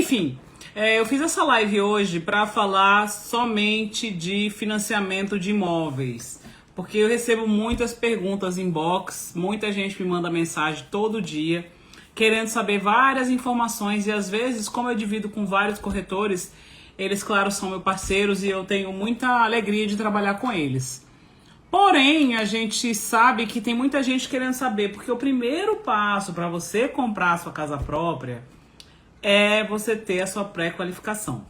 Enfim, eu fiz essa live hoje para falar somente de financiamento de imóveis, porque eu recebo muitas perguntas inbox, muita gente me manda mensagem todo dia, querendo saber várias informações e às vezes, como eu divido com vários corretores, eles, claro, são meus parceiros e eu tenho muita alegria de trabalhar com eles. Porém, a gente sabe que tem muita gente querendo saber, porque o primeiro passo para você comprar a sua casa própria é você ter a sua pré-qualificação.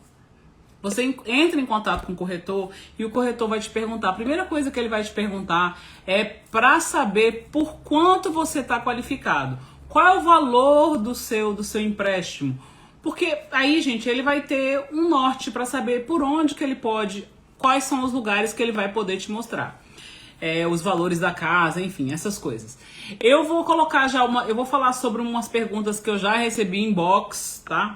Você entra em contato com o corretor e o corretor vai te perguntar. A primeira coisa que ele vai te perguntar é para saber por quanto você está qualificado. Qual é o valor do seu empréstimo? Porque aí, gente, ele vai ter um norte para saber por onde que ele pode, quais são os lugares que ele vai poder te mostrar. Os valores da casa, enfim, essas coisas. Eu vou colocar eu vou falar sobre umas perguntas que eu já recebi em inbox, tá?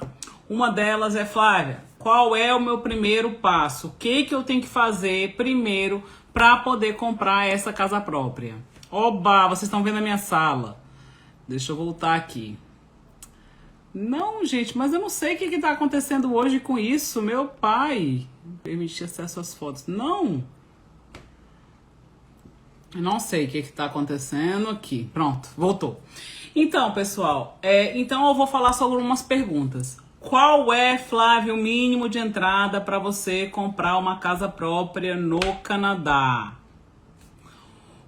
Uma delas é: Flávia, qual é o meu primeiro passo? O que eu tenho que fazer primeiro para poder comprar essa casa própria? Oba, vocês estão vendo a minha sala. Deixa eu voltar aqui. Não, gente, mas eu não sei o que tá acontecendo hoje com isso. Meu pai permitir acesso às fotos. Não. Eu não sei o que está acontecendo aqui. Pronto, voltou. Então, pessoal, então eu vou falar sobre umas perguntas. Qual é, Flávio, o mínimo de entrada para você comprar uma casa própria no Canadá?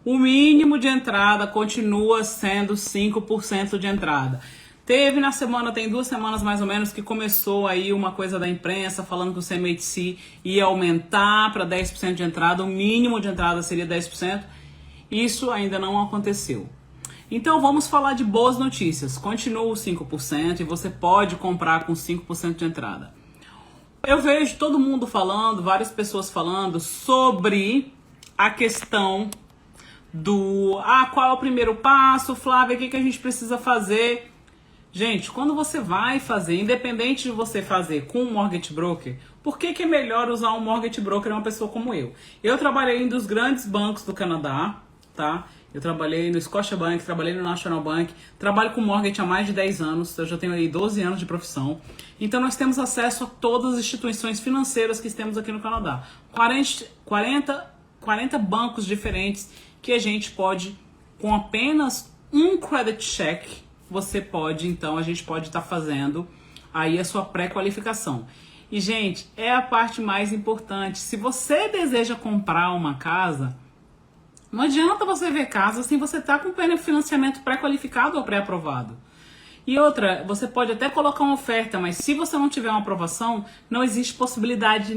O mínimo de entrada continua sendo 5% de entrada. Tem 2 semanas mais ou menos que começou aí uma coisa da imprensa falando que o CMHC ia aumentar para 10% de entrada, o mínimo de entrada seria 10%. Isso ainda não aconteceu. Então vamos falar de boas notícias. Continua os 5% e você pode comprar com 5% de entrada. Eu vejo todo mundo falando, várias pessoas falando sobre a questão do qual é o primeiro passo, Flávia, o que a gente precisa fazer? Gente, quando você vai fazer, independente de você fazer com um mortgage broker, por que é melhor usar um mortgage broker uma pessoa como eu? Eu trabalhei em um dos grandes bancos do Canadá, tá? Eu trabalhei no Scotiabank, trabalhei no National Bank, trabalho com mortgage há mais de 10 anos, eu já tenho aí 12 anos de profissão. Então nós temos acesso a todas as instituições financeiras que temos aqui no Canadá. 40 bancos diferentes que a gente pode, com apenas um credit check, a gente pode estar fazendo aí a sua pré-qualificação. E, gente, é a parte mais importante. Se você deseja comprar uma casa, não adianta você ver casa sem você estar com o financiamento pré-qualificado ou pré-aprovado. E outra, você pode até colocar uma oferta, mas se você não tiver uma aprovação, não existe possibilidade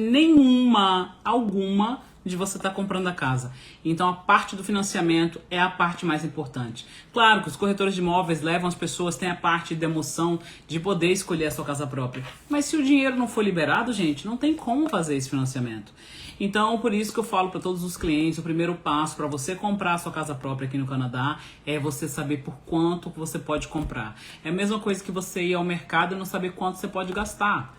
alguma, de você estar comprando a casa. Então a parte do financiamento é a parte mais importante. Claro que os corretores de imóveis levam as pessoas, tem a parte de emoção de poder escolher a sua casa própria. Mas se o dinheiro não for liberado, gente, não tem como fazer esse financiamento. Então, por isso que eu falo para todos os clientes, o primeiro passo para você comprar a sua casa própria aqui no Canadá é você saber por quanto você pode comprar. É a mesma coisa que você ir ao mercado e não saber quanto você pode gastar.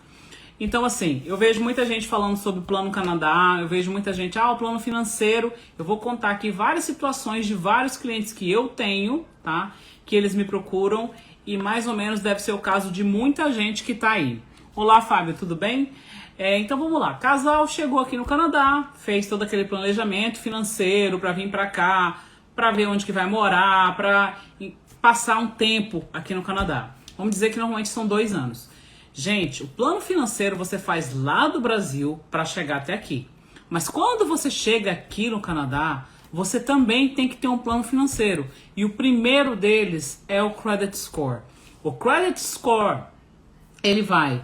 Então, assim, eu vejo muita gente falando sobre o Plano Canadá, eu vejo muita gente, o plano financeiro. Eu vou contar aqui várias situações de vários clientes que eu tenho, tá? Que eles me procuram e mais ou menos deve ser o caso de muita gente que tá aí. Olá, Fábio, tudo bem? Então vamos lá, casal chegou aqui no Canadá, fez todo aquele planejamento financeiro para vir para cá, para ver onde que vai morar, para passar um tempo aqui no Canadá. Vamos dizer que normalmente são 2 anos. Gente, o plano financeiro você faz lá do Brasil para chegar até aqui. Mas quando você chega aqui no Canadá, você também tem que ter um plano financeiro. E o primeiro deles é o Credit Score. O Credit Score, ele vai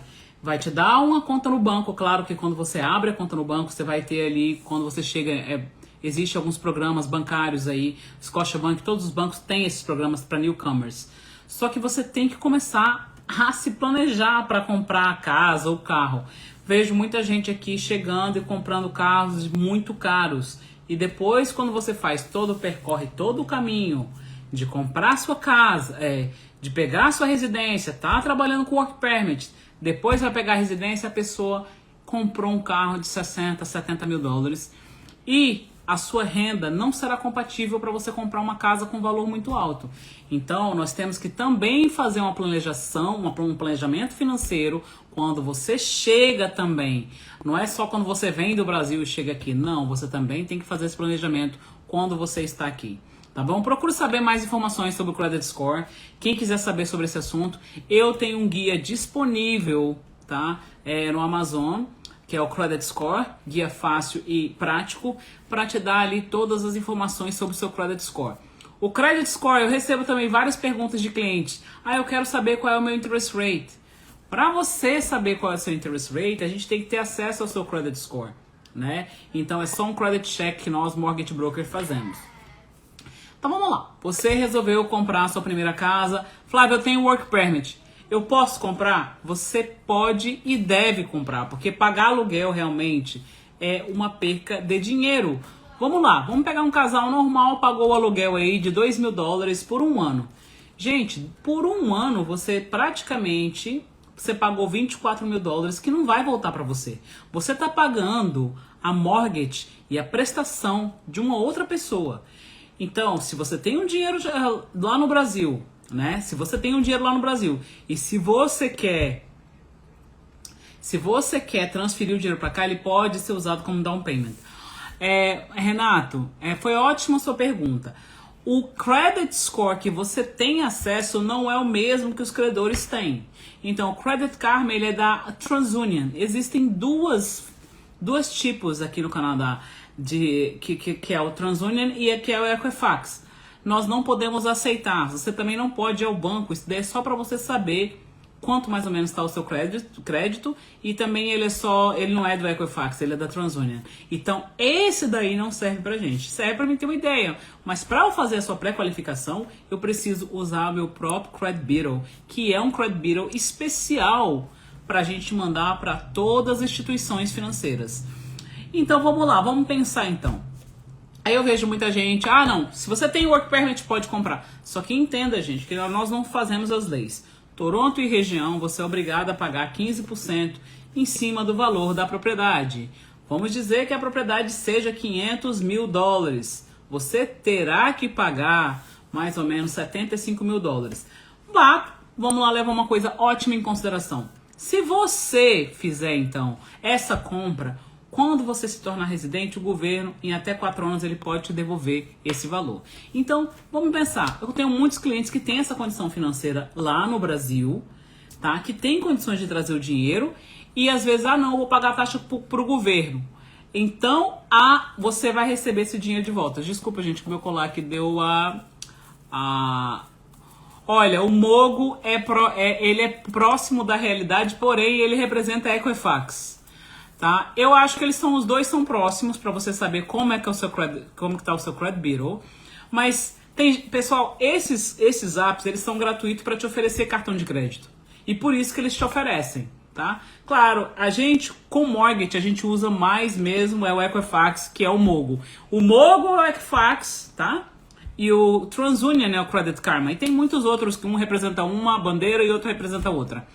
te dar uma conta no banco. Claro que quando você abre a conta no banco, você vai ter ali, quando você chega, existem alguns programas bancários aí, Scotiabank, todos os bancos têm esses programas para newcomers. Só que você tem que começar a se planejar para comprar a casa ou carro. Vejo muita gente aqui chegando e comprando carros muito caros. E depois, quando você percorre todo o caminho de comprar sua casa, de pegar a sua residência, tá trabalhando com work permit, depois vai pegar a residência, a pessoa comprou um carro de 60, 70 mil dólares e a sua renda não será compatível para você comprar uma casa com valor muito alto. Então, nós temos que também fazer uma planejação, um planejamento financeiro quando você chega também. Não é só quando você vem do Brasil e chega aqui. Não, você também tem que fazer esse planejamento quando você está aqui. Tá bom? Procure saber mais informações sobre o Credit Score. Quem quiser saber sobre esse assunto, eu tenho um guia disponível, tá? No Amazon, que é o Credit Score, guia fácil e prático, para te dar ali todas as informações sobre o seu Credit Score. O Credit Score, eu recebo também várias perguntas de clientes. Eu quero saber qual é o meu interest rate. Para você saber qual é o seu interest rate, a gente tem que ter acesso ao seu Credit Score, né? Então é só um credit check que nós, Mortgage Broker, fazemos. Então vamos lá. Você resolveu comprar a sua primeira casa. Flávio, eu tenho work permit. Eu posso comprar? Você pode e deve comprar, porque pagar aluguel realmente é uma perca de dinheiro. Vamos lá, vamos pegar um casal normal, pagou o aluguel aí de $2.000 por um ano. Gente, por um ano você praticamente, você pagou $24.000 que não vai voltar para você. Você está pagando a mortgage e a prestação de uma outra pessoa. Então, se você tem um dinheiro lá no Brasil, né? Se você tem um dinheiro lá no Brasil e se você quer transferir o dinheiro para cá, ele pode ser usado como down payment. Renato, foi ótima a sua pergunta. O credit score que você tem acesso não é o mesmo que os credores têm. Então, o Credit Karma, ele é da TransUnion. Existem dois tipos aqui no Canadá, que é o TransUnion e que é o Equifax. Nós não podemos aceitar. Você também não pode ir ao banco. Isso daí é só para você saber quanto mais ou menos está o seu crédito. E também ele não é do Equifax, ele é da TransUnion. Então, esse daí não serve pra gente. Serve pra mim ter uma ideia. Mas para eu fazer a sua pré-qualificação, eu preciso usar o meu próprio Credit Bureau, que é um Credit Bureau especial pra gente mandar para todas as instituições financeiras. Então, vamos lá. Vamos pensar então. Aí eu vejo muita gente, não, se você tem work permit pode comprar. Só que entenda, gente, que nós não fazemos as leis. Toronto e região, você é obrigado a pagar 15% em cima do valor da propriedade. Vamos dizer que a propriedade seja $500.000. Você terá que pagar mais ou menos $75.000. Vamos lá levar uma coisa ótima em consideração. Se você fizer, então, essa compra, quando você se tornar residente, o governo, em até 4 anos, ele pode te devolver esse valor. Então, vamos pensar. Eu tenho muitos clientes que têm essa condição financeira lá no Brasil, tá? Que tem condições de trazer o dinheiro e às vezes, não, eu vou pagar a taxa para o governo. Então, você vai receber esse dinheiro de volta. Desculpa, gente, que o meu colar aqui deu Olha, o Mogo ele é próximo da realidade, porém ele representa a Equifax. Tá? Eu acho que os dois são próximos para você saber como é que tá o seu Credit Bureau. Mas pessoal, esses apps, eles são gratuitos para te oferecer cartão de crédito. E por isso que eles te oferecem, tá? Claro, a gente com mortgage a gente usa mais mesmo o Equifax, que é o Mogo. O Mogo é o Equifax, tá? E o TransUnion é o Credit Karma. E tem muitos outros, que um representa uma bandeira e outro representa outra.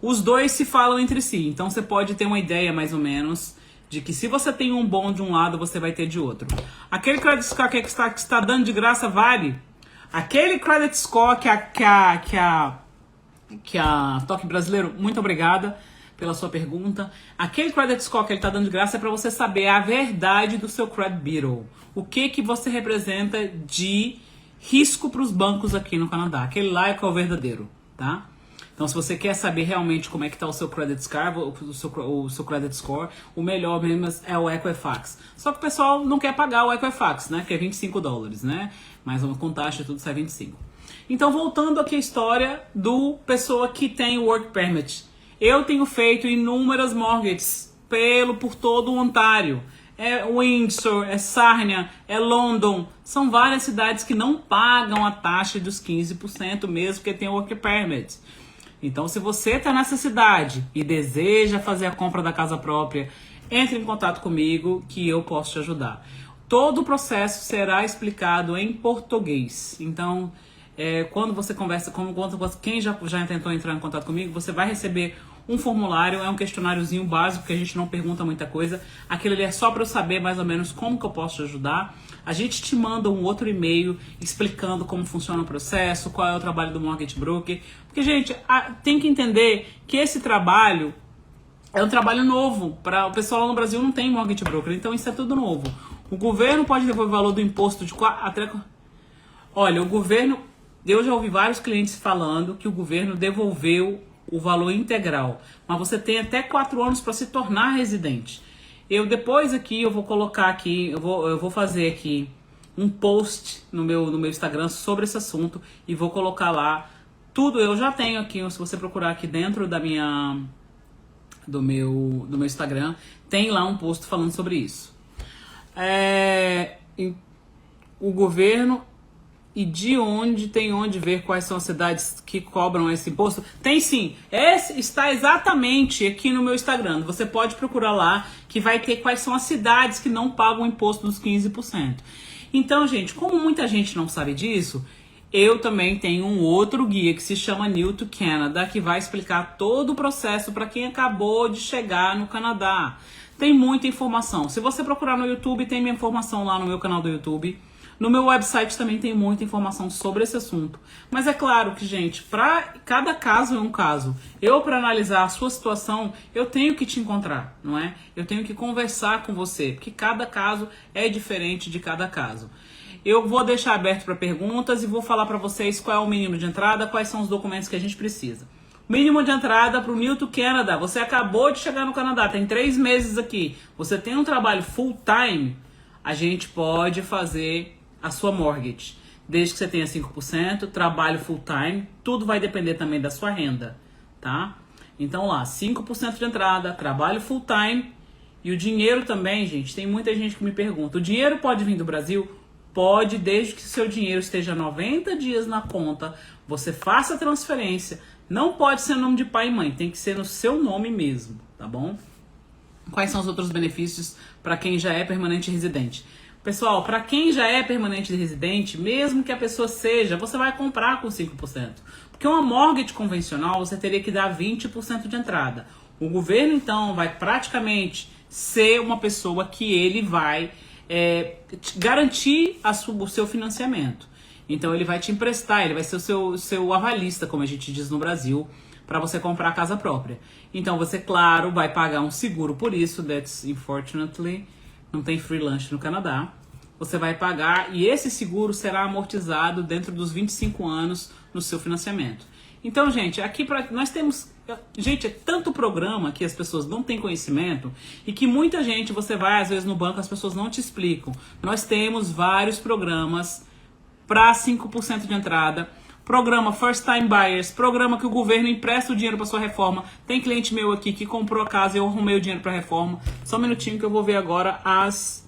Os dois se falam entre si, então você pode ter uma ideia mais ou menos de que se você tem um bom de um lado, você vai ter de outro. Aquele credit score que está dando de graça vale. Aquele credit score que a Toque Brasileiro, muito obrigada pela sua pergunta. Aquele credit score que ele está dando de graça é para você saber a verdade do seu Credit Bureau. O que você representa de risco para os bancos aqui no Canadá. Aquele lá é que é o verdadeiro, tá? Então, se você quer saber realmente como é que está o seu credit score, o seu credit score, o melhor mesmo é o Equifax. Só que o pessoal não quer pagar o Equifax, né? Que é $25, né? Mas com taxa e tudo sai 25. Então, voltando aqui à história do pessoa que tem o work permit. Eu tenho feito inúmeras mortgages por todo o Ontário. É Windsor, é Sarnia, é London. São várias cidades que não pagam a taxa dos 15% mesmo que tem o work permit. Então, se você está nessa cidade e deseja fazer a compra da casa própria, entre em contato comigo que eu posso te ajudar. Todo o processo será explicado em português. Então, quando você conversa quem já tentou entrar em contato comigo, você vai receber um formulário, é um questionáriozinho básico que a gente não pergunta muita coisa. Aquilo ali é só para eu saber mais ou menos como que eu posso te ajudar. A gente te manda um outro e-mail explicando como funciona o processo, qual é o trabalho do Mortgage Broker. Porque, gente, tem que entender que esse trabalho é um trabalho novo. Para o pessoal lá no Brasil não tem Mortgage Broker, então isso é tudo novo. O governo pode devolver o valor do imposto de até... Olha, o governo... Eu já ouvi vários clientes falando que o governo devolveu o valor integral. Mas você tem até 4 anos para se tornar residente. Eu depois aqui, eu vou colocar aqui, eu vou fazer aqui um post no meu Instagram sobre esse assunto e vou colocar lá tudo. Eu já tenho aqui, se você procurar aqui dentro do meu Instagram, tem lá um post falando sobre isso. O governo e de onde tem onde ver quais são as cidades que cobram esse imposto? Tem sim, esse está exatamente aqui no meu Instagram. Você pode procurar lá que vai ter quais são as cidades que não pagam o imposto dos 15%. Então, gente, como muita gente não sabe disso, eu também tenho um outro guia que se chama New to Canada, que vai explicar todo o processo para quem acabou de chegar no Canadá. Tem muita informação. Se você procurar no YouTube, tem minha informação lá no meu canal do YouTube. No meu website também tem muita informação sobre esse assunto. Mas é claro que, gente, para cada caso é um caso. Para analisar a sua situação, eu tenho que te encontrar, não é? Eu tenho que conversar com você, porque cada caso é diferente de cada caso. Eu vou deixar aberto para perguntas e vou falar para vocês qual é o mínimo de entrada, quais são os documentos que a gente precisa. Mínimo de entrada para o New to Canada. Você acabou de chegar no Canadá, tem 3 meses aqui. Você tem um trabalho full time, a gente pode fazer a sua mortgage, desde que você tenha 5%, trabalho full time, tudo vai depender também da sua renda, tá? Então lá, 5% de entrada, trabalho full time e o dinheiro também, gente, tem muita gente que me pergunta, o dinheiro pode vir do Brasil? Pode, desde que seu dinheiro esteja 90 dias na conta, você faça a transferência, não pode ser nome de pai e mãe, tem que ser no seu nome mesmo, tá bom? Quais são os outros benefícios para quem já é permanente residente? Pessoal, para quem já é permanente residente, mesmo que a pessoa seja, você vai comprar com 5%. Porque uma mortgage convencional, você teria que dar 20% de entrada. O governo, então, vai praticamente ser uma pessoa que ele vai garantir o seu financiamento. Então, ele vai te emprestar, ele vai ser o seu avalista, como a gente diz no Brasil, para você comprar a casa própria. Então, você, claro, vai pagar um seguro por isso, that's unfortunately... Não tem free lunch no Canadá. Você vai pagar e esse seguro será amortizado dentro dos 25 anos no seu financiamento. Então, gente, aqui nós temos... Gente, é tanto programa que as pessoas não têm conhecimento e que muita gente, você vai às vezes no banco, as pessoas não te explicam. Nós temos vários programas para 5% de entrada. Programa First Time Buyers, programa que o governo empresta o dinheiro para sua reforma. Tem cliente meu aqui que comprou a casa e eu arrumei o dinheiro para a reforma. Só um minutinho que eu vou ver agora as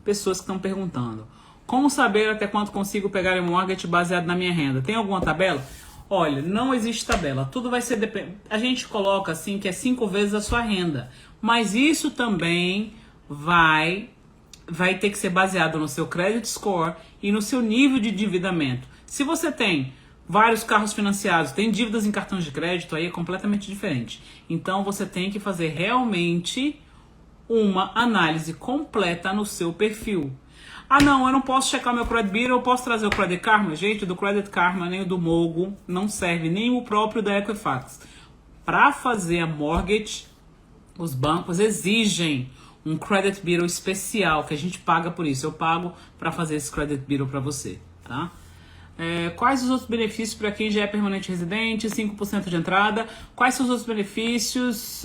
pessoas que estão perguntando. Como saber até quanto consigo pegar um mortgage baseado na minha renda? Tem alguma tabela? Olha, não existe tabela. Tudo vai ser... A gente coloca assim que é 5 vezes a sua renda. Mas isso também vai ter que ser baseado no seu credit score e no seu nível de endividamento. Se você tem vários carros financiados, tem dívidas em cartões de crédito, aí é completamente diferente. Então você tem que fazer realmente uma análise completa no seu perfil. Ah não, eu não posso checar meu Credit Bureau, eu posso trazer o Credit Karma? Gente, do Credit Karma nem o do Mogo não serve, nem o próprio da Equifax. Para fazer a mortgage, os bancos exigem um Credit Bureau especial, que a gente paga por isso. Eu pago para fazer esse Credit Bureau para você, tá? Quais os outros benefícios para quem já é permanente residente? 5% de entrada. Quais são os outros benefícios?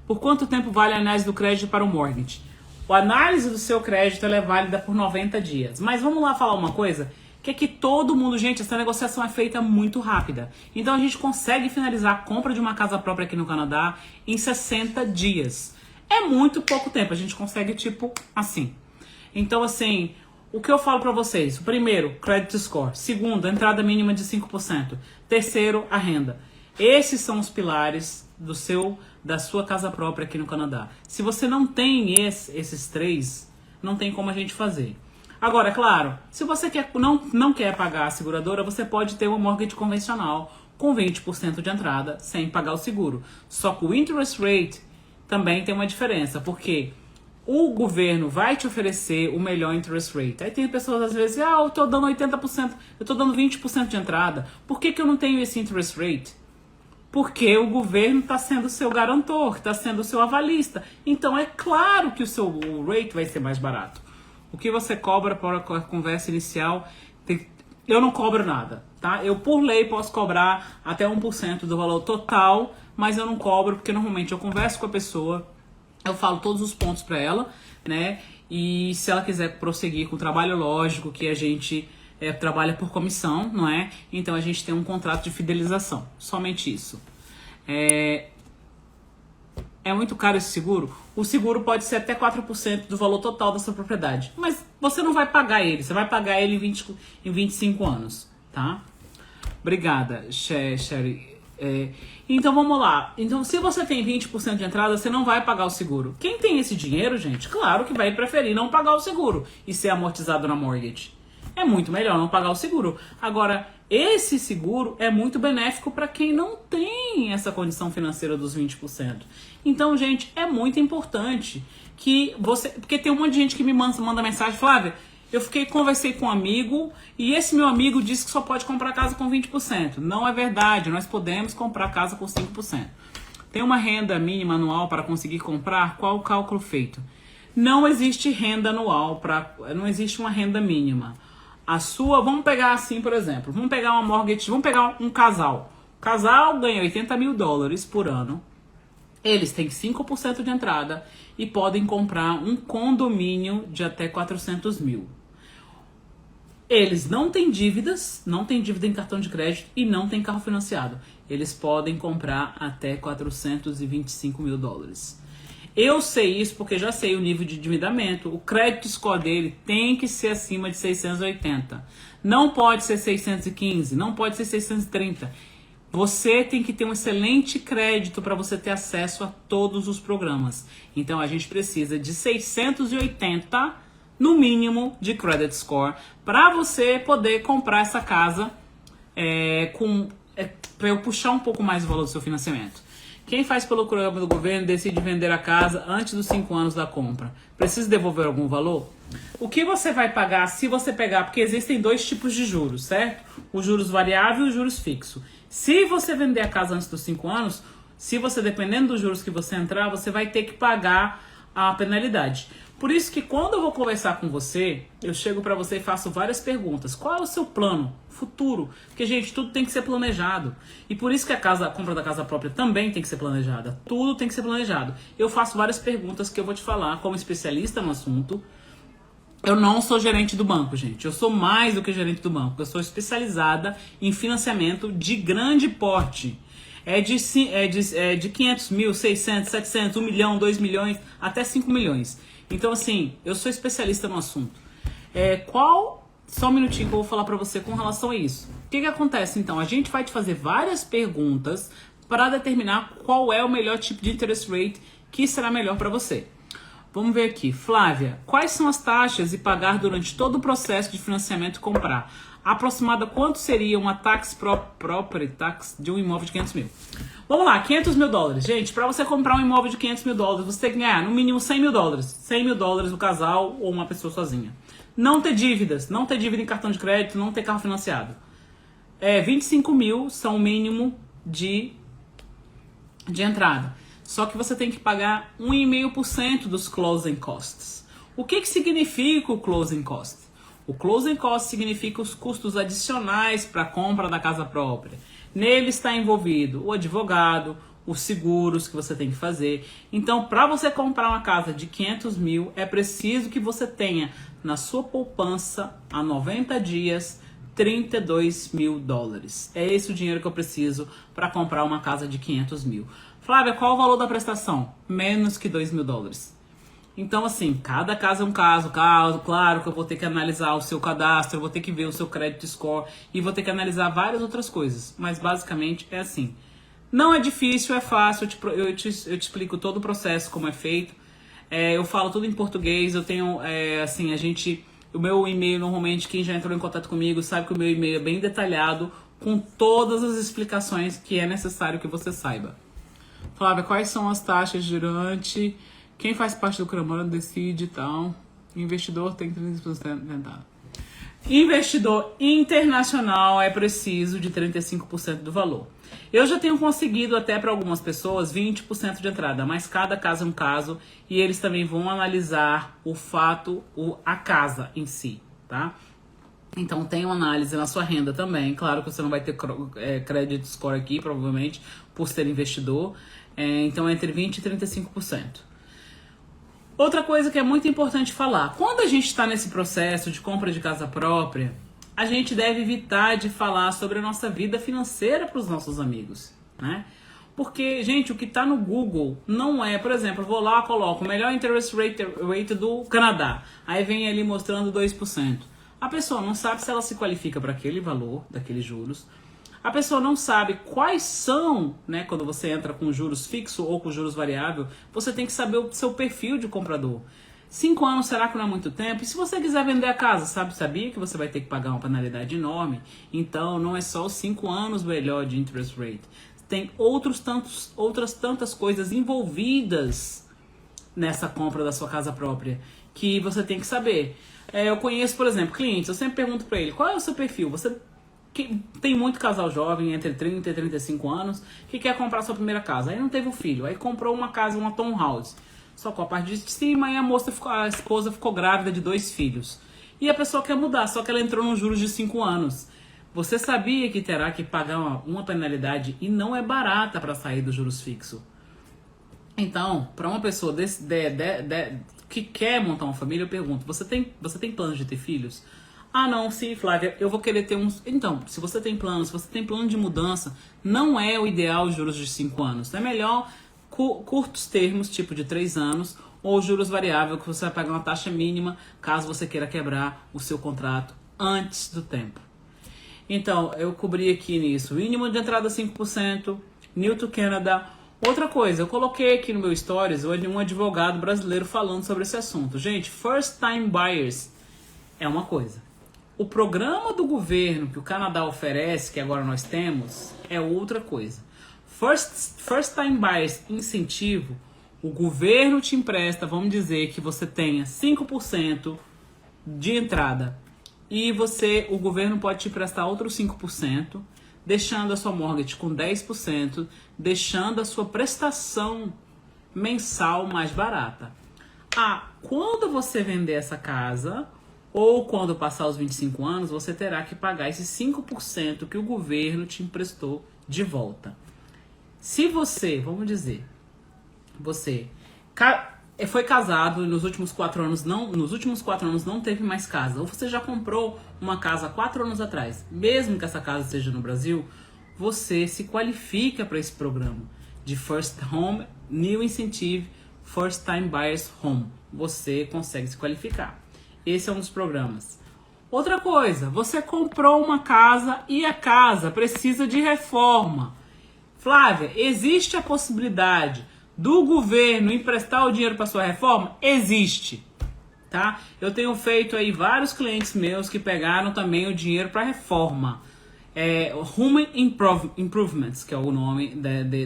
Por quanto tempo vale a análise do crédito para o mortgage? A análise do seu crédito ela é válida por 90 dias. Mas vamos lá falar uma coisa, que é que todo mundo, gente, essa negociação é feita muito rápida. Então a gente consegue finalizar a compra de uma casa própria aqui no Canadá em 60 dias. É muito pouco tempo, a gente consegue tipo assim. Então assim... O que eu falo para vocês? O primeiro, credit score. Segundo, a entrada mínima de 5%. Terceiro, a renda. Esses são os pilares da sua casa própria aqui no Canadá. Se você não tem esses 3, não tem como a gente fazer. Agora, é claro, se você não quer pagar a seguradora, você pode ter uma mortgage convencional com 20% de entrada sem pagar o seguro. Só que o interest rate também tem uma diferença, porque o governo vai te oferecer o melhor interest rate. Aí tem pessoas às vezes, eu tô dando 80%, eu tô dando 20% de entrada. Por que eu não tenho esse interest rate? Porque o governo está sendo o seu garantor, está sendo o seu avalista. Então é claro que o seu rate vai ser mais barato. O que você cobra para a conversa inicial, eu não cobro nada, tá? Eu por lei posso cobrar até 1% do valor total, mas eu não cobro porque normalmente eu converso com a pessoa, eu falo todos os pontos para ela, né? E se ela quiser prosseguir com o trabalho, lógico que a gente trabalha por comissão, não é? Então a gente tem um contrato de fidelização, somente isso. É muito caro esse seguro? O seguro pode ser até 4% do valor total da sua propriedade, mas você não vai pagar ele, você vai pagar ele em 25 anos, tá? Obrigada, Sherry. Então vamos lá. Então se você tem 20% de entrada, você não vai pagar o seguro. Quem tem esse dinheiro, gente, claro que vai preferir não pagar o seguro e ser amortizado na mortgage. É muito melhor não pagar o seguro. Agora, esse seguro é muito benéfico para quem não tem essa condição financeira dos 20%. Então, gente, é muito importante que você... Porque tem um monte de gente que me manda mensagem, Flávia, conversei com um amigo e esse meu amigo disse que só pode comprar casa com 20%. Não é verdade, nós podemos comprar casa com 5%. Tem uma renda mínima anual para conseguir comprar? Qual o cálculo feito? Não existe renda anual, não existe uma renda mínima. Vamos pegar assim, por exemplo, vamos pegar uma mortgage, vamos pegar um casal. O casal ganha $80 mil por ano. Eles têm 5% de entrada e podem comprar um condomínio de até 400 mil. Eles não têm dívidas, não têm dívida em cartão de crédito e não têm carro financiado. Eles podem comprar até 425 mil dólares. Eu sei isso porque já sei o nível de endividamento. O crédito score dele tem que ser acima de 680. Não pode ser 615, não pode ser 630. Você tem que ter um excelente crédito para você ter acesso a todos os programas. Então a gente precisa de 680 no mínimo de credit score para você poder comprar essa casa para eu puxar um pouco mais o valor do seu financiamento. Quem faz pelo programa do governo decide vender a casa antes dos 5 anos da compra. Precisa devolver algum valor? O que você vai pagar se você pegar? Porque existem 2 tipos de juros, certo? Os juros variáveis e os juros fixos. Se você vender a casa antes dos 5 anos, dependendo dos juros que você entrar, você vai ter que pagar a penalidade. Por isso que quando eu vou conversar com você, eu chego para você e faço várias perguntas. Qual é o seu plano futuro? Porque, gente, tudo tem que ser planejado. E por isso que a compra da casa própria também tem que ser planejada. Tudo tem que ser planejado. Eu faço várias perguntas que eu vou te falar como especialista no assunto. Eu não sou gerente do banco, gente. Eu sou mais do que gerente do banco. Eu sou especializada em financiamento de grande porte. É de 500 mil, 600, 700, 1 milhão, 2 milhões, até 5 milhões. Então, assim, eu sou especialista no assunto. Só um minutinho que eu vou falar pra você com relação a isso. O que acontece, então? A gente vai te fazer várias perguntas para determinar qual é o melhor tipo de interest rate que será melhor para você. Vamos ver aqui. Flávia, quais são as taxas e pagar durante todo o processo de financiamento e comprar? Aproximada, quanto seria uma property tax de um imóvel de 500 mil? Vamos lá, 500 mil dólares. Gente, para você comprar um imóvel de 500 mil dólares, você tem que ganhar no mínimo 100 mil dólares. 100 mil dólares o casal ou uma pessoa sozinha. Não ter dívidas, não ter dívida em cartão de crédito, não ter carro financiado. 25 mil são o mínimo de entrada. Só que você tem que pagar 1,5% dos closing costs. O que significa o closing cost? O closing cost significa os custos adicionais para a compra da casa própria. Nele está envolvido o advogado, os seguros que você tem que fazer. Então, para você comprar uma casa de 500 mil, é preciso que você tenha na sua poupança, há 90 dias, 32 mil dólares. É esse o dinheiro que eu preciso para comprar uma casa de 500 mil. Flávia, qual o valor da prestação? Menos que 2 mil dólares. Então, assim, cada caso é um caso. Claro que eu vou ter que analisar o seu cadastro, eu vou ter que ver o seu credit score e vou ter que analisar várias outras coisas. Mas, basicamente, é assim. Não é difícil, é fácil. Eu te explico todo o processo, como é feito. Eu falo tudo em português. Eu tenho, o meu e-mail, normalmente, quem já entrou em contato comigo sabe que o meu e-mail é bem detalhado com todas as explicações que é necessário que você saiba. Flávia, quais são as taxas durante... Quem faz parte do Cramando decide e tal. Investidor tem 30% tentado. Investidor internacional é preciso de 35% do valor. Eu já tenho conseguido até para algumas pessoas 20% de entrada, mas cada caso é um caso e eles também vão analisar o fato, a casa em si, tá? Então tem uma análise na sua renda também. Claro que você não vai ter credit score aqui, provavelmente, por ser investidor. Então entre 20% e 35%. Outra coisa que é muito importante falar. Quando a gente está nesse processo de compra de casa própria, a gente deve evitar de falar sobre a nossa vida financeira para os nossos amigos, né? Porque, gente, o que está no Google não é, por exemplo, eu vou lá, coloco o melhor interest rate do Canadá. Aí vem ali mostrando 2%. A pessoa não sabe se ela se qualifica para aquele valor, daqueles juros. A pessoa não sabe quais são, né, quando você entra com juros fixo ou com juros variável, você tem que saber o seu perfil de comprador. 5 anos, será que não é muito tempo? E se você quiser vender a casa, sabia que você vai ter que pagar uma penalidade enorme? Então, não é só os 5 anos melhor de interest rate. Tem outras tantas coisas envolvidas nessa compra da sua casa própria que você tem que saber. Eu conheço, por exemplo, clientes, eu sempre pergunto para ele, qual é o seu perfil? Tem muito casal jovem, entre 30 e 35 anos, que quer comprar sua primeira casa. Aí não teve um filho, aí comprou uma casa, uma townhouse, só com a parte de cima, e a esposa ficou grávida de 2 filhos. E a pessoa quer mudar, só que ela entrou nos juros de 5 anos. Você sabia que terá que pagar uma penalidade e não é barata para sair dos juros fixos? Então, para uma pessoa que quer montar uma família, eu pergunto, você tem planos de ter filhos? Ah, não, sim, Flávia, eu vou querer ter uns... Então, se você tem plano de mudança, não é o ideal os juros de 5 anos. É melhor curtos termos, tipo de 3 anos, ou juros variável, que você vai pagar uma taxa mínima, caso você queira quebrar o seu contrato antes do tempo. Então, eu cobri aqui nisso. Mínimo de entrada 5%, New to Canada. Outra coisa, eu coloquei aqui no meu stories um advogado brasileiro falando sobre esse assunto. Gente, first time buyers é uma coisa. O programa do governo que o Canadá oferece, que agora nós temos, é outra coisa. First time buyers incentivo, o governo te empresta, vamos dizer que você tenha 5% de entrada e o governo pode te emprestar outros 5%, deixando a sua mortgage com 10%, deixando a sua prestação mensal mais barata. Quando você vender essa casa, ou quando passar os 25 anos, você terá que pagar esses 5% que o governo te emprestou de volta. Se você, vamos dizer, você foi casado e nos últimos 4 anos não teve mais casa, ou você já comprou uma casa 4 anos atrás, mesmo que essa casa seja no Brasil, você se qualifica para esse programa de First Home, New Incentive, First Time Buyers Home. Você consegue se qualificar. Esse é um dos programas. Outra coisa, você comprou uma casa e a casa precisa de reforma. Flávia, existe a possibilidade do governo emprestar o dinheiro para sua reforma? Existe, tá? Eu tenho feito aí vários clientes meus que pegaram também o dinheiro para reforma. Home Improvements, que é o nome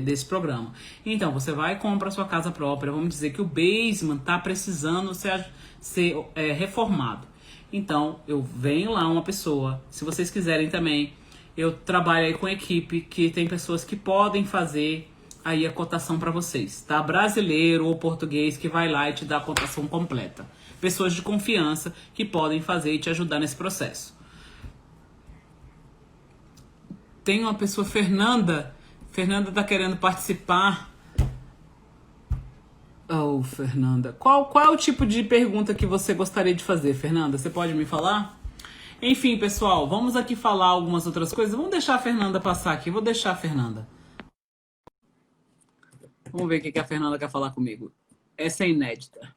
desse programa. Então, você vai e compra a sua casa própria. Vamos dizer que o basement está precisando ser reformado. Então, eu venho lá uma pessoa, se vocês quiserem também, eu trabalho aí com equipe, que tem pessoas que podem fazer aí a cotação para vocês, tá? Brasileiro ou português que vai lá e te dá a cotação completa. Pessoas de confiança que podem fazer e te ajudar nesse processo. Tem uma pessoa, Fernanda tá querendo participar. Oh, Fernanda. Qual é o tipo de pergunta que você gostaria de fazer, Fernanda? Você pode me falar? Enfim, pessoal, vamos aqui falar algumas outras coisas. Vamos deixar a Fernanda passar aqui. Vou deixar a Fernanda. Vamos ver o que a Fernanda quer falar comigo. Essa é inédita.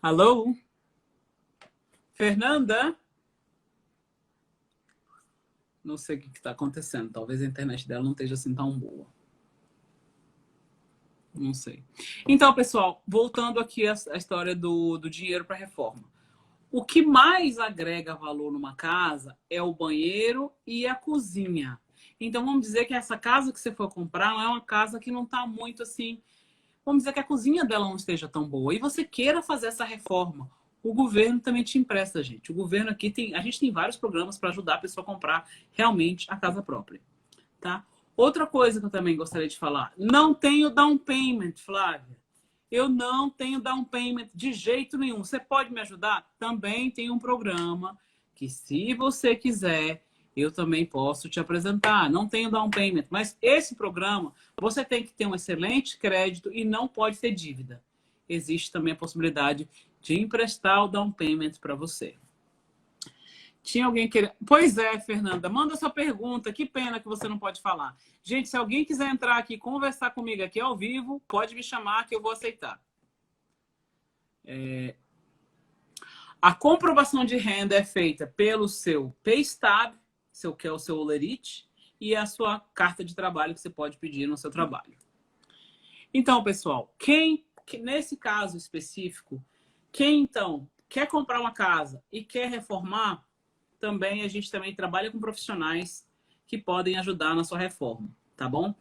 Alô? Fernanda? Não sei o que está acontecendo. Talvez a internet dela não esteja assim tão boa. Não sei. Então, pessoal, voltando aqui à história do dinheiro para reforma. O que mais agrega valor numa casa é o banheiro e a cozinha. Então, vamos dizer que essa casa que você for comprar é uma casa que não está muito assim. Vamos dizer que a cozinha dela não esteja tão boa e você queira fazer essa reforma. O governo também te empresta, gente. O governo aqui tem. A gente tem vários programas para ajudar a pessoa a comprar realmente a casa própria. Tá? Outra coisa que eu também gostaria de falar: não tenho down payment, Flávia. Eu não tenho down payment de jeito nenhum. Você pode me ajudar? Também tem um programa que, se você quiser, eu também posso te apresentar. Não tenho down payment, mas esse programa você tem que ter um excelente crédito e não pode ter dívida. Existe também a possibilidade de emprestar o down payment para você. Tinha alguém querendo... Pois é, Fernanda, manda sua pergunta. Que pena que você não pode falar. Gente, se alguém quiser entrar aqui, conversar comigo aqui ao vivo, pode me chamar que eu vou aceitar. A comprovação de renda é feita pelo seu Paystab, que é o seu Olerite, e a sua carta de trabalho que você pode pedir no seu trabalho. Então, pessoal, nesse caso específico, quem então quer comprar uma casa e quer reformar, a gente também trabalha com profissionais que podem ajudar na sua reforma, tá bom?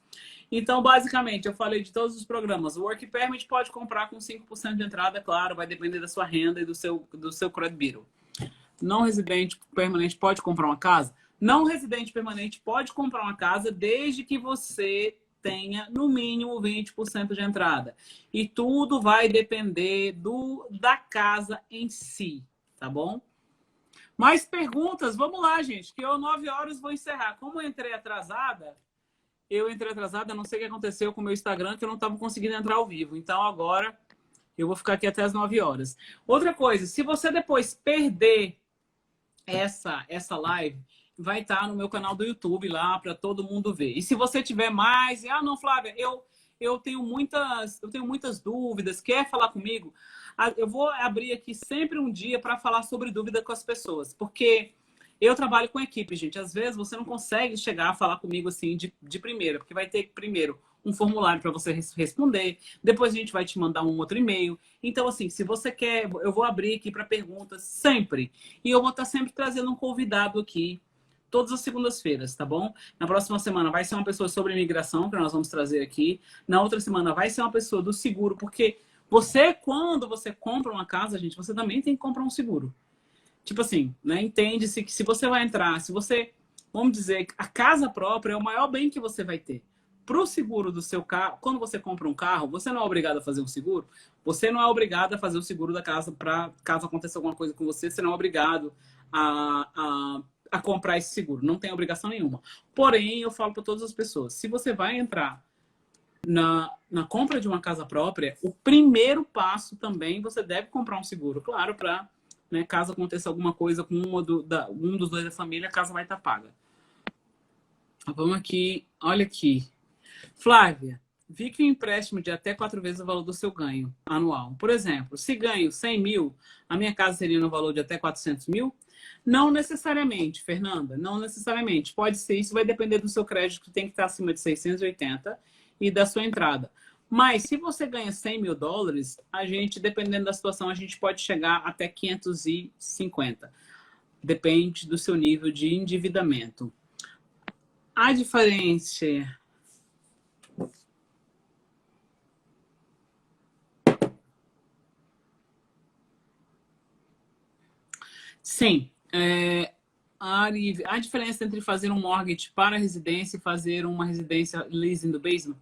Então, basicamente, eu falei de todos os programas. O Work Permit pode comprar com 5% de entrada, claro, vai depender da sua renda e do seu credit bureau. Não residente permanente pode comprar uma casa? Não residente permanente pode comprar uma casa desde que você tenha, no mínimo, 20% de entrada. E tudo vai depender da casa em si, tá bom? Mais perguntas? Vamos lá, gente, que eu 9 horas vou encerrar. Como eu entrei atrasada, não sei o que aconteceu com o meu Instagram, que eu não estava conseguindo entrar ao vivo. Então, agora, eu vou ficar aqui até as 9 horas. Outra coisa, se você depois perder essa live, vai estar no meu canal do YouTube lá para todo mundo ver. E se você tiver mais... não, Flávia, eu tenho muitas dúvidas, quer falar comigo? Eu vou abrir aqui sempre um dia para falar sobre dúvida com as pessoas, porque eu trabalho com equipe, gente. Às vezes você não consegue chegar a falar comigo assim de primeira, porque vai ter primeiro um formulário para você responder, depois a gente vai te mandar um outro e-mail. Então, assim, se você quer, eu vou abrir aqui para perguntas sempre. E eu vou estar sempre trazendo um convidado aqui, todas as segundas-feiras, tá bom? Na próxima semana vai ser uma pessoa sobre imigração, que nós vamos trazer aqui. Na outra semana vai ser uma pessoa do seguro, porque quando você compra uma casa, gente, você também tem que comprar um seguro. Tipo assim, né? Entende-se que se você vai entrar, vamos dizer, a casa própria é o maior bem que você vai ter. Para o seguro do seu carro, quando você compra um carro, você não é obrigado a fazer um seguro. Você não é obrigado a fazer o seguro da casa para caso aconteça alguma coisa com você. Você não é obrigado a comprar esse seguro. Não tem obrigação nenhuma. Porém, eu falo para todas as pessoas, se você vai entrar na compra de uma casa própria, o primeiro passo também, você deve comprar um seguro. Claro, para, né, caso aconteça alguma coisa com um dos dois da família, a casa vai estar paga. Vamos aqui, olha aqui. Flávia, vi que o empréstimo de até 4 vezes o valor do seu ganho anual. Por exemplo, se ganho 100 mil, a minha casa seria no valor de até 400 mil? Não necessariamente, Fernanda, não necessariamente. Pode ser, isso vai depender do seu crédito, que tem que estar acima de 680 e da sua entrada. Mas se você ganha 100 mil dólares, dependendo da situação, a gente pode chegar até 550. Depende do seu nível de endividamento. A diferença... Sim. A diferença entre fazer um mortgage para residência e fazer uma residência leasing do basement.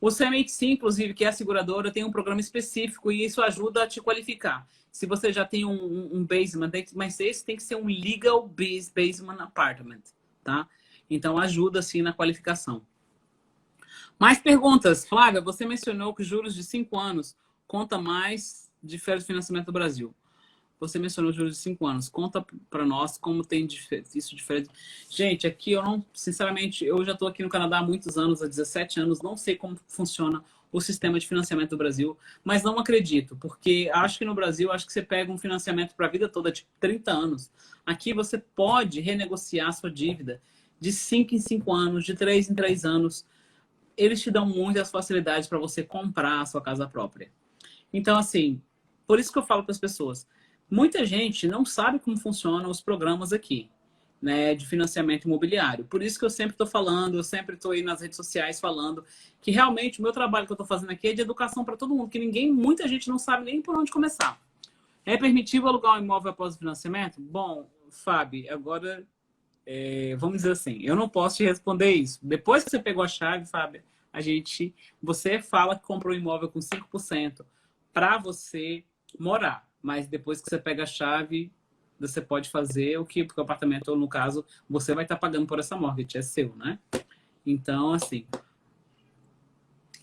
O CMHC, inclusive, que é a seguradora, tem um programa específico e isso ajuda a te qualificar. Se você já tem um basement, mas esse tem que ser um legal basement apartment, tá? Então, ajuda, sim, na qualificação. Mais perguntas? Flávia, você mencionou que juros de 5 anos conta mais de financiamento do Brasil. Você mencionou juros de 5 anos. Conta para nós como tem isso diferente. Gente, aqui sinceramente, eu já estou aqui no Canadá há muitos anos, há 17 anos, não sei como funciona o sistema de financiamento do Brasil, mas não acredito, porque acho que no Brasil, você pega um financiamento para a vida toda, tipo 30 anos. Aqui você pode renegociar a sua dívida de 5 em 5 anos, de 3 em 3 anos. Eles te dão muitas facilidades para você comprar a sua casa própria. Então, assim, por isso que eu falo para as pessoas, Muita gente não sabe como funcionam os programas aqui, né, de financiamento imobiliário. Por isso que eu sempre estou falando, eu sempre estou aí nas redes sociais falando que realmente o meu trabalho que eu estou fazendo aqui é de educação para todo mundo, que muita gente não sabe nem por onde começar. É permitido alugar um imóvel após o financiamento? Bom, Fábio, agora vamos dizer assim, eu não posso te responder isso. Depois que você pegou a chave, Fábio, você fala que comprou um imóvel com 5% para você morar, mas depois que você pega a chave, você pode fazer o que, porque o apartamento, ou no caso, você vai estar pagando por essa mortgage, é seu, né? Então, assim,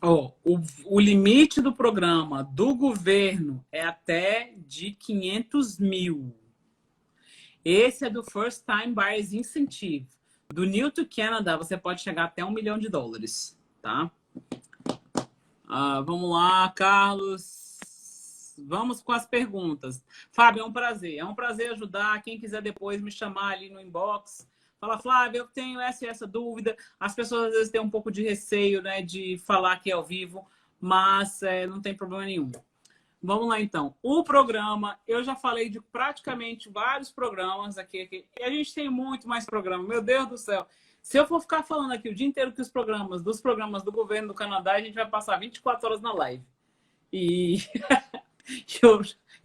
o limite do programa do governo é até de 500 mil. Esse é do First Time Buyers Incentive. Do New to Canada, você pode chegar até $1 milhão, tá? Vamos lá, Carlos. Vamos com as perguntas. Fábio, é um prazer. É um prazer ajudar. Quem quiser depois me chamar ali no inbox. Fala, Flávio, eu tenho essa e essa dúvida. As pessoas às vezes têm um pouco de receio, né, de falar aqui ao vivo, mas não tem problema nenhum. Vamos lá, então. O programa, eu já falei de praticamente vários programas aqui. E a gente tem muito mais programa. Meu Deus do céu. Se eu for ficar falando aqui o dia inteiro que dos programas do governo do Canadá, a gente vai passar 24 horas na live. E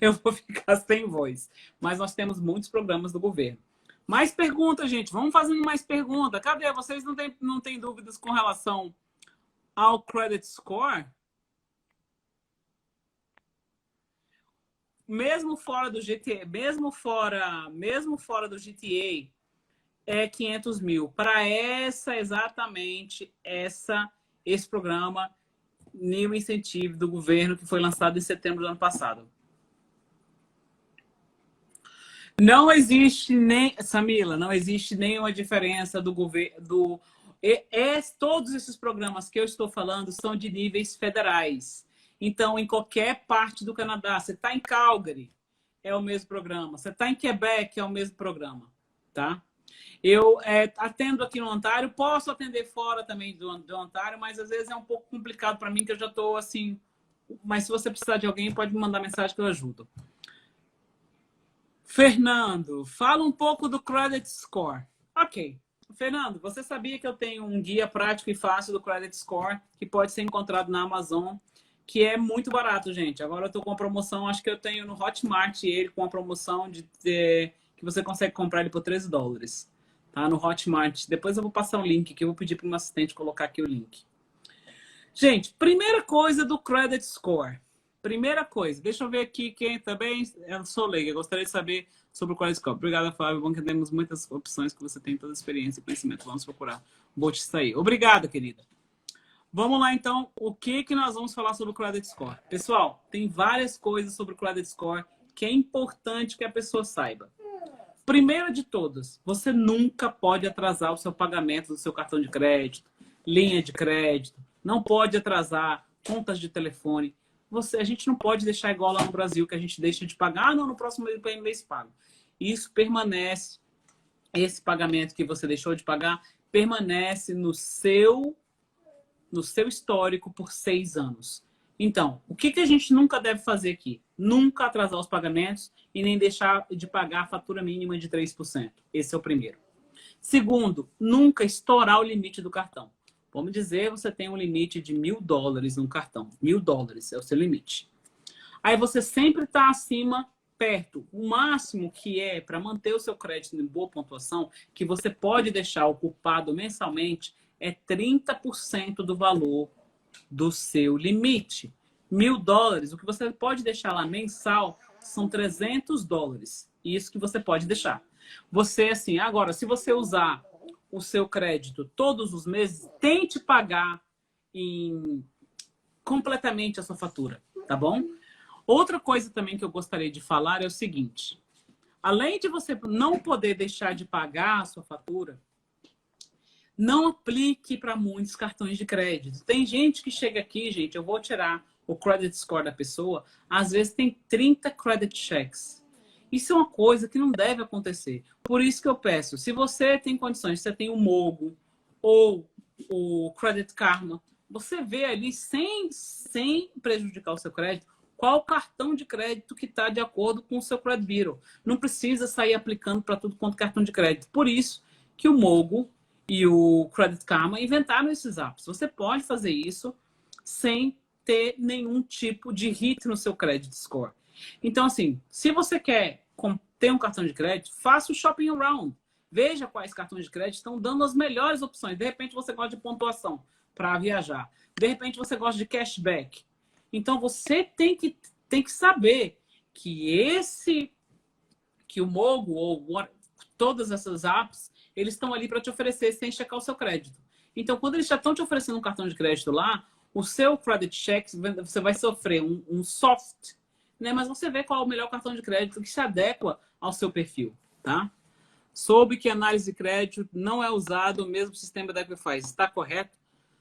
eu vou ficar sem voz. Mas nós temos muitos programas do governo. Mais perguntas, gente. Vamos fazendo mais perguntas. Cadê? Vocês não têm dúvidas com relação ao credit score? Mesmo fora do GTA, mesmo fora do GTA, é 500 mil. Para exatamente esse programa New Incentive do governo que foi lançado em setembro do ano passado. Não existe Samila, não existe nenhuma diferença do governo. Todos esses programas que eu estou falando são de níveis federais. Então, em qualquer parte do Canadá, você está em Calgary, é o mesmo programa. Você está em Quebec, é o mesmo programa, tá? Eu atendo aqui no Ontário, posso atender fora também do Ontário, mas às vezes é um pouco complicado para mim, que eu já estou assim... Mas se você precisar de alguém, pode me mandar mensagem que eu ajudo. Fernando, fala um pouco do Credit Score. Ok. Fernando, você sabia que eu tenho um guia prático e fácil do Credit Score, que pode ser encontrado na Amazon, que é muito barato, gente. Agora eu estou com uma promoção, acho que eu tenho no Hotmart ele com a promoção que você consegue comprar ele por $13. Tá? No Hotmart. Depois eu vou passar um link que eu vou pedir para o meu assistente colocar aqui o link. Gente, primeira coisa do Credit Score. Primeira coisa, deixa eu ver aqui quem também... Eu sou leiga, eu gostaria de saber sobre o Credit Score. Obrigada, Flávio. Bom que temos muitas opções, que você tem toda a experiência e conhecimento. Vamos procurar. Vou te sair. Obrigada, querida. Vamos lá, então. O que nós vamos falar sobre o Credit Score? Pessoal, tem várias coisas sobre o Credit Score que é importante que a pessoa saiba. Primeira de todas, você nunca pode atrasar o seu pagamento do seu cartão de crédito, linha de crédito, não pode atrasar contas de telefone. A gente não pode deixar igual lá no Brasil, que a gente deixa de pagar, não, no próximo mês pago. Isso permanece, esse pagamento que você deixou de pagar, permanece no seu histórico por 6 anos. Então, o que a gente nunca deve fazer aqui? Nunca atrasar os pagamentos e nem deixar de pagar a fatura mínima de 3%. Esse é o primeiro. Segundo, nunca estourar o limite do cartão. Vamos dizer, você tem um limite de $1.000 no cartão. $1.000 é o seu limite. Aí você sempre está acima, perto. O máximo que é para manter o seu crédito em boa pontuação, que você pode deixar ocupado mensalmente, é 30% do valor do seu limite. $1.000, o que você pode deixar lá mensal são $300. Isso que você pode deixar. Você, assim, agora, se você usar o seu crédito todos os meses, tente pagar completamente a sua fatura, tá bom? Outra coisa também que eu gostaria de falar é o seguinte. Além de você não poder deixar de pagar a sua fatura, não aplique para muitos cartões de crédito. Tem gente que chega aqui, gente, eu vou tirar o credit score da pessoa, às vezes tem 30 credit checks. Isso é uma coisa que não deve acontecer. Por isso que eu peço, se você tem condições, você tem o Mogo ou o Credit Karma, você vê ali, sem prejudicar o seu crédito, qual o cartão de crédito que está de acordo com o seu credit bureau. Não precisa sair aplicando para tudo quanto cartão de crédito. Por isso que o Mogo e o Credit Karma inventaram esses apps. Você pode fazer isso sem ter nenhum tipo de hit no seu credit score. Então, assim, se você quer ter um cartão de crédito, faça o shopping around. Veja quais cartões de crédito estão dando as melhores opções. De repente, você gosta de pontuação para viajar. De repente, você gosta de cashback. Então, você tem que saber que o Mogo ou todas essas apps, eles estão ali para te oferecer sem checar o seu crédito. Então, quando eles já estão te oferecendo um cartão de crédito lá, o seu credit check, você vai sofrer um soft, né? Mas você vê qual é o melhor cartão de crédito que se adequa ao seu perfil, tá? Soube que análise de crédito não é usado o mesmo sistema da Equifax. Está correto?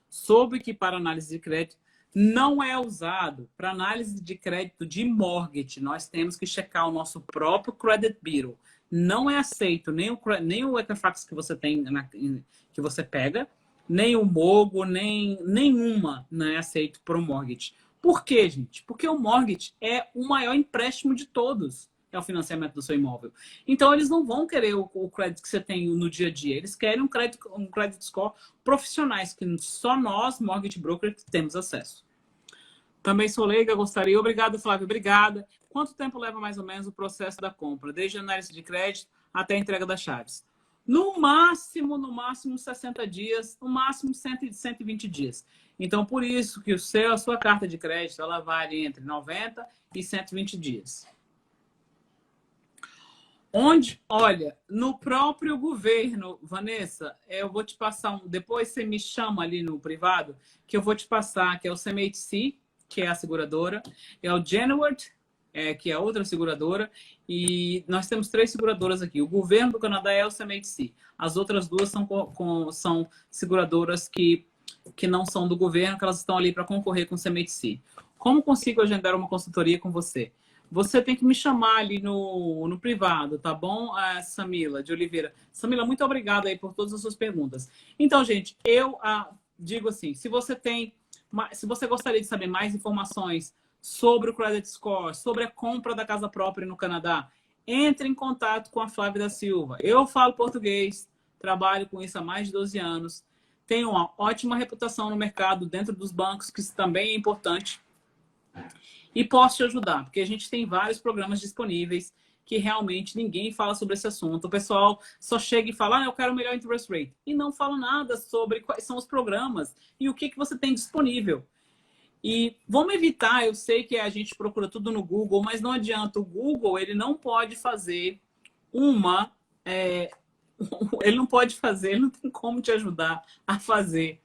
Soube que para análise de crédito não é usado para análise de crédito de mortgage. Nós temos que checar o nosso próprio credit bureau. Não é aceito nem o Equifax que você tem que você pega, nem o Mogo, nenhuma não é aceito para o mortgage. Por quê, gente? Porque o mortgage é o maior empréstimo de todos. É o financiamento do seu imóvel. Então, eles não vão querer o crédito que você tem no dia a dia. Eles querem um crédito score profissionais, que só nós, mortgage broker, temos acesso. Também sou leiga, gostaria. Obrigada, Flávia. Obrigada. Quanto tempo leva mais ou menos o processo da compra? Desde a análise de crédito até a entrega das chaves? No máximo 60 dias, no máximo 120 dias. Então, por isso que a sua carta de crédito, ela varia entre 90 e 120 dias. Olha, no próprio governo, Vanessa, eu vou te passar depois você me chama ali no privado, que eu vou te passar, que é o CMHC, que é a seguradora, é o Genworth, que é a outra seguradora, e nós temos 3 seguradoras aqui. O governo do Canadá é o CMHC. As outras 2 são seguradoras que não são do governo, que elas estão ali para concorrer com o CMHC. Como consigo agendar uma consultoria com você? Você tem que me chamar ali no privado, tá bom, Samila de Oliveira? Samila, muito obrigada aí por todas as suas perguntas. Então, gente, eu digo assim, se você gostaria de saber mais informações sobre o Credit Score, sobre a compra da casa própria no Canadá, entre em contato com a Flávia da Silva. Eu falo português, trabalho com isso há mais de 12 anos, tenho uma ótima reputação no mercado, dentro dos bancos, que isso também é importante. E posso te ajudar, porque a gente tem vários programas disponíveis que realmente ninguém fala sobre esse assunto. O pessoal só chega e fala, eu quero o melhor interest rate. E não fala nada sobre quais são os programas e o que você tem disponível. E vamos evitar, eu sei que a gente procura tudo no Google, mas não adianta. O Google, ele não pode fazer ele não tem como te ajudar a fazer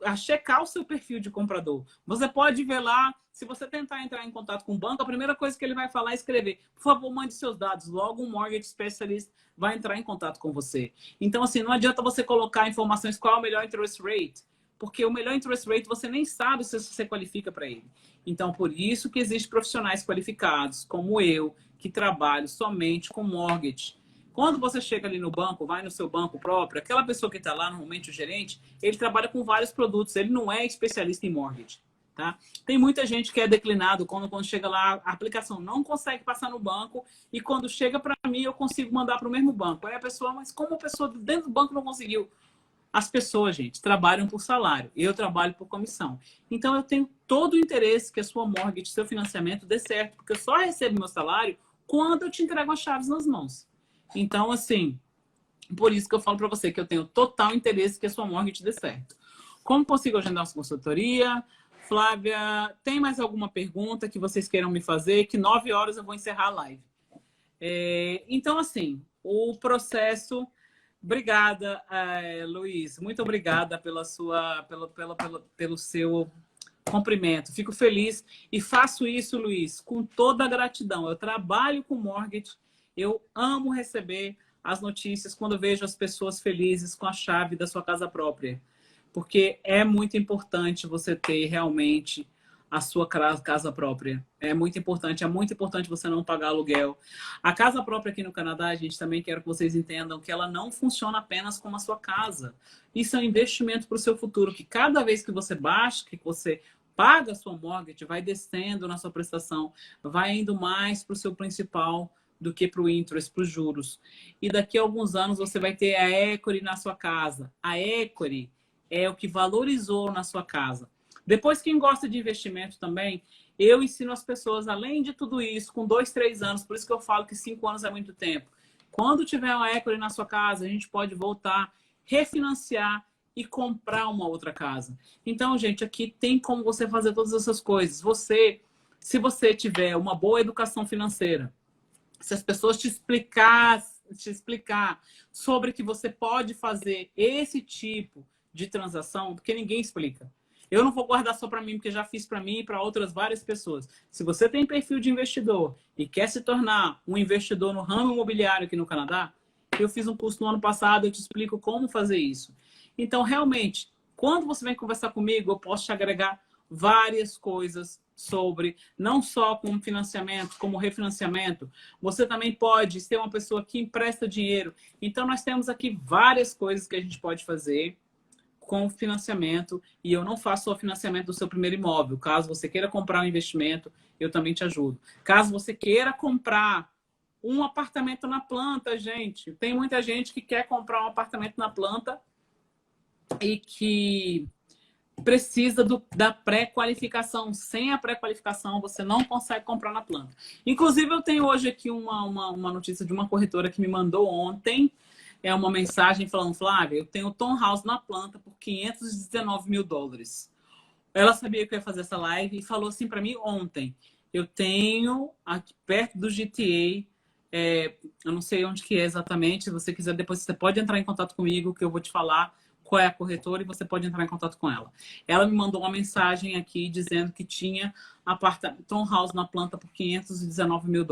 a checar o seu perfil de comprador. Você pode ver lá, se você tentar entrar em contato com o banco, a primeira coisa que ele vai falar é escrever, por favor, mande seus dados. Logo, um mortgage specialist vai entrar em contato com você. Então, assim, não adianta você colocar informações qual é o melhor interest rate, porque o melhor interest rate você nem sabe se você qualifica para ele. Então, por isso que existem profissionais qualificados, como eu, que trabalho somente com mortgage. Quando você chega ali no banco, vai no seu banco próprio, aquela pessoa que está lá, normalmente o gerente, ele trabalha com vários produtos, ele não é especialista em mortgage, tá? Tem muita gente que é declinado quando chega lá, a aplicação não consegue passar no banco e quando chega para mim, eu consigo mandar para o mesmo banco. Aí a pessoa, mas como a pessoa dentro do banco não conseguiu? As pessoas, gente, trabalham por salário, eu trabalho por comissão. Então, eu tenho todo o interesse que a sua mortgage, seu financiamento dê certo, porque eu só recebo meu salário quando eu te entrego as chaves nas mãos. Então, assim, por isso que eu falo para você que eu tenho total interesse que a sua mortgage dê certo. Como consigo agendar essa consultoria? Flávia, tem mais alguma pergunta que vocês queiram me fazer? Que 9 horas eu vou encerrar a live. Então, assim, o processo... Obrigada, Luiz. Muito obrigada pelo seu cumprimento. Fico feliz e faço isso, Luiz, com toda a gratidão. Eu trabalho com mortgage. Eu amo receber as notícias quando vejo as pessoas felizes com a chave da sua casa própria. Porque é muito importante você ter realmente a sua casa própria. É muito importante você não pagar aluguel. A casa própria aqui no Canadá, a gente também quero que vocês entendam que ela não funciona apenas como a sua casa. Isso é um investimento para o seu futuro, que cada vez que você baixa, que você paga a sua mortgage, vai descendo na sua prestação, vai indo mais para o seu principal do que para o interest, para os juros. E daqui a alguns anos você vai ter a equity na sua casa. A equity é o que valorizou na sua casa. Depois, quem gosta de investimento também, eu ensino as pessoas, além de tudo isso, com 2, 3 anos, por isso que eu falo que 5 anos é muito tempo. Quando tiver uma equity na sua casa, a gente pode voltar, refinanciar e comprar uma outra casa. Então, gente, aqui tem como você fazer todas essas coisas. Se você tiver uma boa educação financeira, se as pessoas te explicar sobre que você pode fazer esse tipo de transação, porque ninguém explica. Eu não vou guardar só para mim, porque já fiz para mim e para outras várias pessoas. Se você tem perfil de investidor e quer se tornar um investidor no ramo imobiliário aqui no Canadá, eu fiz um curso no ano passado, eu te explico como fazer isso. Então, realmente, quando você vem conversar comigo, eu posso te agregar várias coisas sobre, não só como financiamento, como refinanciamento. Você também pode ser uma pessoa que empresta dinheiro. Então, nós temos aqui várias coisas que a gente pode fazer com financiamento, e eu não faço só o financiamento do seu primeiro imóvel. Caso você queira comprar um investimento, eu também te ajudo. Caso você queira comprar um apartamento na planta, gente, tem muita gente que quer comprar um apartamento na planta e que precisa da pré-qualificação. Sem a pré-qualificação, você não consegue comprar na planta. Inclusive, eu tenho hoje aqui uma notícia de uma corretora que me mandou ontem, uma mensagem falando, Flávia, eu tenho townhouse na planta por $519 mil. Ela sabia que eu ia fazer essa live e falou assim para mim ontem, eu tenho aqui perto do GTA, eu não sei onde que é exatamente, se você quiser depois você pode entrar em contato comigo que eu vou te falar qual é a corretora e você pode entrar em contato com ela. Ela me mandou uma mensagem aqui dizendo que tinha townhouse na planta por $519 mil.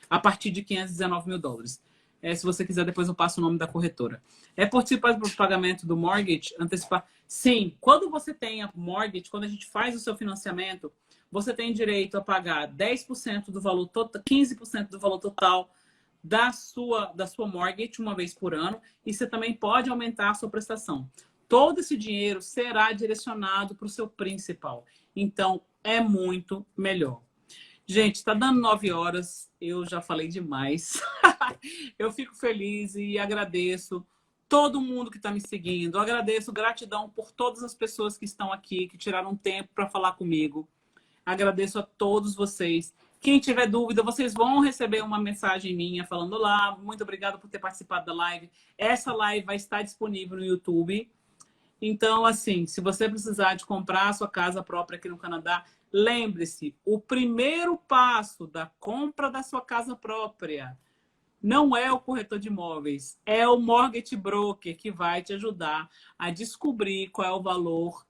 A partir de $519 mil. Se você quiser, depois eu passo o nome da corretora. É participar do pagamento do mortgage, antecipar. Sim, quando você tem a mortgage, quando a gente faz o seu financiamento, você tem direito a pagar 10% do valor total, 15% do valor total da sua mortgage uma vez por ano, e você também pode aumentar a sua prestação. Todo esse dinheiro será direcionado para o seu principal. Então, é muito melhor. Gente, está dando 9 horas, eu já falei demais. Eu fico feliz e agradeço todo mundo que está me seguindo. Eu agradeço, gratidão por todas as pessoas que estão aqui, que tiraram tempo para falar comigo. Agradeço a todos vocês. Quem tiver dúvida, vocês vão receber uma mensagem minha falando lá. Muito obrigado por ter participado da live. Essa live vai estar disponível no YouTube. Então, assim, se você precisar de comprar a sua casa própria aqui no Canadá, lembre-se, o primeiro passo da compra da sua casa própria não é o corretor de imóveis, é o mortgage broker que vai te ajudar a descobrir qual é o valor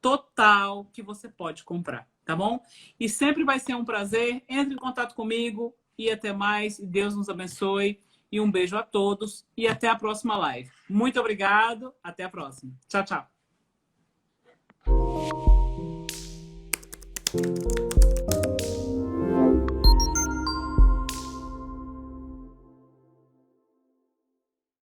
total que você pode comprar, tá bom? E sempre vai ser um prazer. Entre em contato comigo e até mais. Deus nos abençoe. E um beijo a todos e até a próxima live. Muito obrigado. Até a próxima. Tchau, tchau.